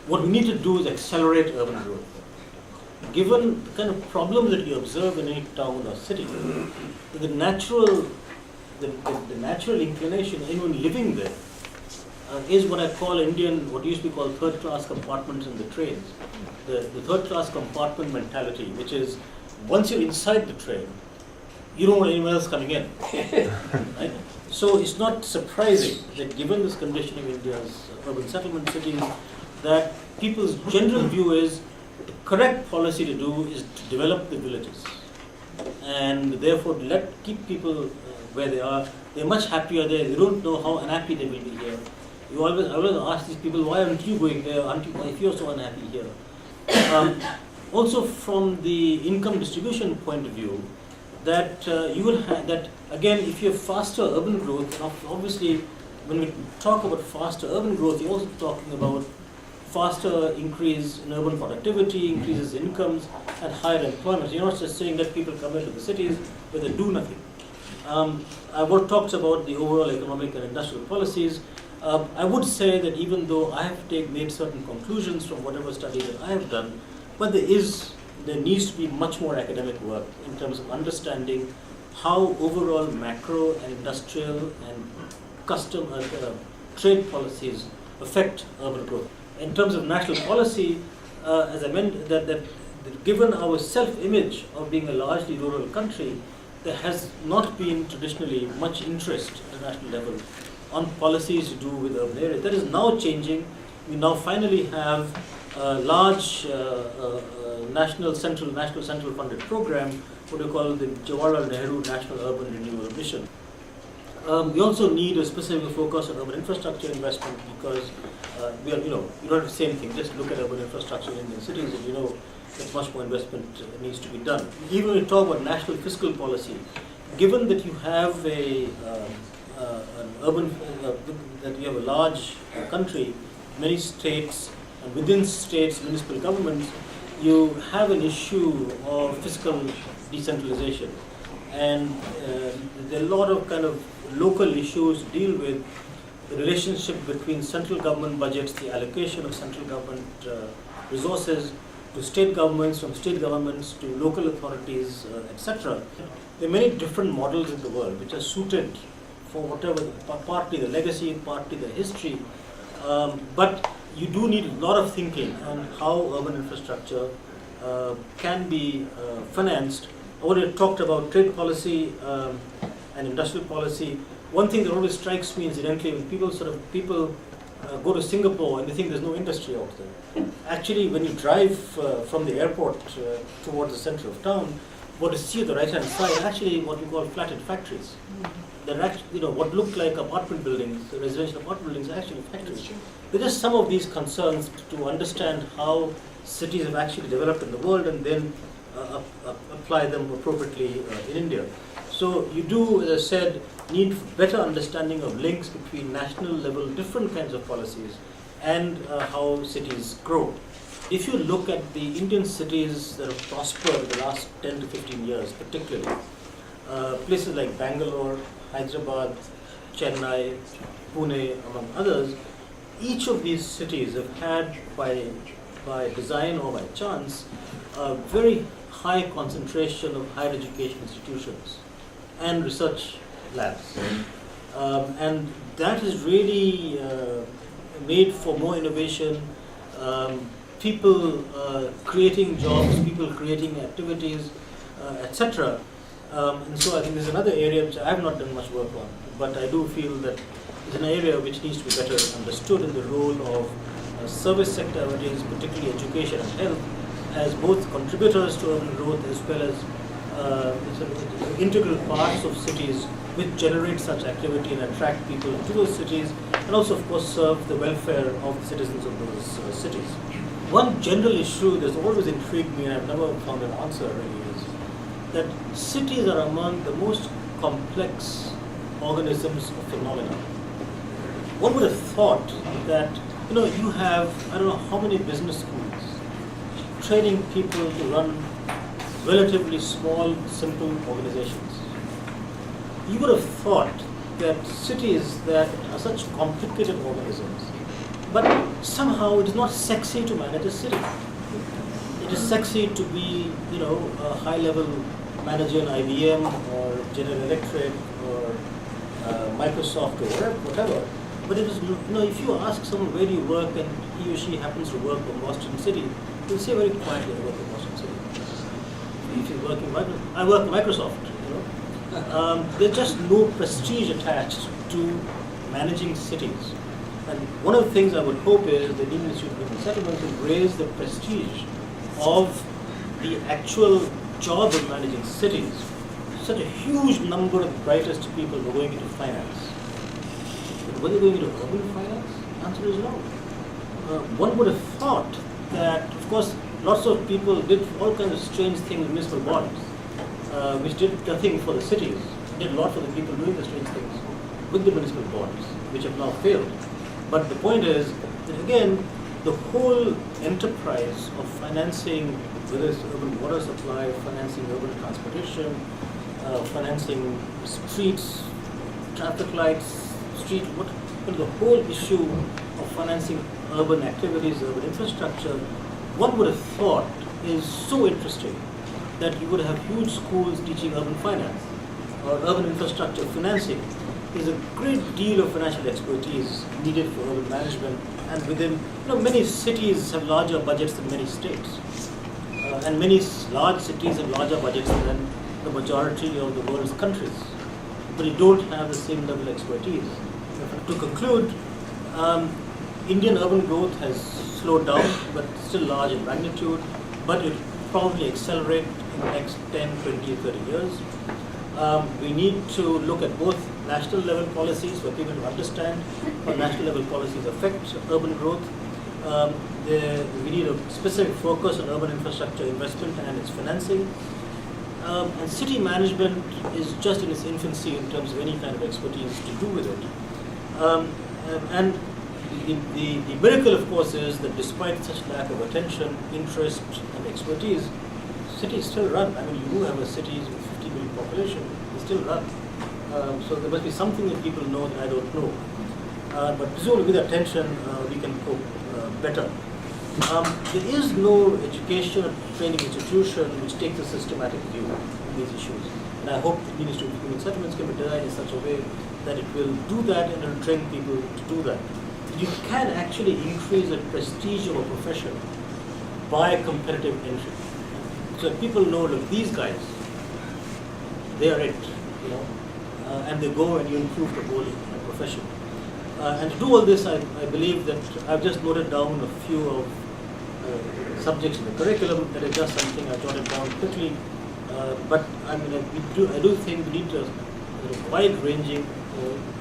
what we need to do is accelerate urban growth. Given the kind of problems that you observe in any town or city, the natural inclination, anyone living there, is what I call what used to be called third-class compartments in the trains. The third-class compartment mentality, which is once you're inside the train, you don't want anyone else coming in. Right? So it's not surprising that given this condition of India's urban settlement cities, that people's general view is the correct policy to do is to develop the villages, and therefore keep people where they are. They're much happier there. They don't know how unhappy they will be here. I always ask these people, why aren't you going there? If you're so unhappy here? Also, from the income distribution point of view, that you will have that again. If you have faster urban growth, obviously, when we talk about faster urban growth, you're also talking about faster increase in urban productivity, increases in incomes, and higher employment. You're not just saying that people come into the cities where they do nothing. What talks about the overall economic and industrial policies. I would say that even though I have made certain conclusions from whatever study that I have done, but there needs to be much more academic work in terms of understanding how overall macro and industrial and custom trade policies affect urban growth. In terms of national policy, as I meant, that given our self-image of being a largely rural country, there has not been traditionally much interest at the national level on policies to do with urban areas. That is now changing. We now finally have a large national central funded program, what we call the Jawaharlal Nehru National Urban Renewal Mission. We also need a specific focus on urban infrastructure investment because you don't have the same thing. Just look at urban infrastructure in Indian cities and you know that much more investment needs to be done. Even when we talk about national fiscal policy, given that you have an urban, that you have a large country, many states, and within states, municipal governments, you have an issue of fiscal decentralization. And there are a lot of kind of local issues to deal with, the relationship between central government budgets, the allocation of central government resources to state governments, from state governments to local authorities, etc. There are many different models in the world which are suited for whatever, partly the legacy, partly the history, but you do need a lot of thinking on how urban infrastructure can be financed. I already talked about trade policy and industrial policy. One thing that always strikes me, incidentally, when people go to Singapore and they think there's no industry out there. Actually, when you drive from the airport towards the center of town, what you see at the right-hand side, actually what we call flattened factories. They're actually, what look like apartment buildings, residential apartment buildings, are actually factories. There are just some of these concerns to understand how cities have actually developed in the world and then apply them appropriately in India. So you do, as I said, need better understanding of links between national level, different kinds of policies, and how cities grow. If you look at the Indian cities that have prospered in the last 10 to 15 years, particularly, places like Bangalore, Hyderabad, Chennai, Pune, among others, each of these cities have had, by design or by chance, a very high concentration of higher education institutions and research labs. And that has really made for more innovation, people creating jobs, people creating activities, etc. And so I think there's another area which I have not done much work on, but I do feel that it's an area which needs to be better understood in the role of service sector activities, particularly education and health, as both contributors to urban growth as well as integral parts of cities which generate such activity and attract people to those cities, and also, of course, serve the welfare of the citizens of those cities. One general issue that's always intrigued me, and I've never found an answer really, is that cities are among the most complex organisms of phenomena. One would have thought that, you have, I don't know how many business schools training people to run relatively small, simple organizations. You would have thought that cities that are such complicated organisms, but somehow it is not sexy to manage a city. It is sexy to be, a high-level manager in IBM or General Electric or Microsoft or whatever. But it is, if you ask someone where do you work and he or she happens to work in Boston City, he'll say very quietly, I work in Boston City. If you work in Microsoft, I work in Microsoft. There's just no prestige attached to managing cities. And one of the things I would hope is the Indian Institute of Urban Settlements will raise the prestige of the actual job of managing cities. Such a huge number of the brightest people were going into finance. But were they going into urban finance? The answer is no. One would have thought that, of course, lots of people did all kinds of strange things with municipal bonds, which did nothing for the cities, did a lot for the people doing the strange things with the municipal bonds, which have now failed. But the point is that, again, the whole enterprise of financing, whether it's urban water supply, financing urban transportation, financing streets, traffic lights, the whole issue of financing urban activities, urban infrastructure, one would have thought is so interesting that you would have huge schools teaching urban finance or urban infrastructure financing. There's a great deal of financial expertise needed for urban management, and within, many cities have larger budgets than many states, and many large cities have larger budgets than the majority of the world's countries, but you don't have the same level of expertise. To conclude, Indian urban growth has slowed down, but still large in magnitude, but it will probably accelerate in the next 10, 20, 30 years. We need to look at both national level policies for people to understand how national level policies affect urban growth. We need a specific focus on urban infrastructure investment and its financing. And city management is just in its infancy in terms of any kind of expertise to do with it. And the miracle, of course, is that despite such lack of attention, interest, and expertise, cities still run. I mean, you do have a city with 50 million population, they still run. So there must be something that people know that I don't know. But presumably with attention, we can cope better. There is no education or training institution which takes a systematic view of these issues. And I hope the Indian Institute of Human Settlements can be designed in such a way that it will do that and it will train people to do that. You can actually increase the prestige of a profession by competitive entry. So people know, look, these guys, they are it, and they go and you improve the whole profession. And to do all this, I believe that I've just noted down a few of subjects in the curriculum. That is just something I jotted down quickly. But I do think we need a wide-ranging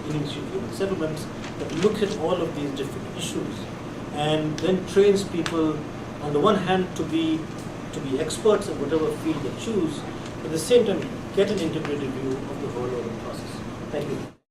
Indian Institute of Human Settlements that looks at all of these different issues and then trains people, on the one hand, to be experts in whatever field they choose, but at the same time get an integrated view of the whole urban process. Thank you.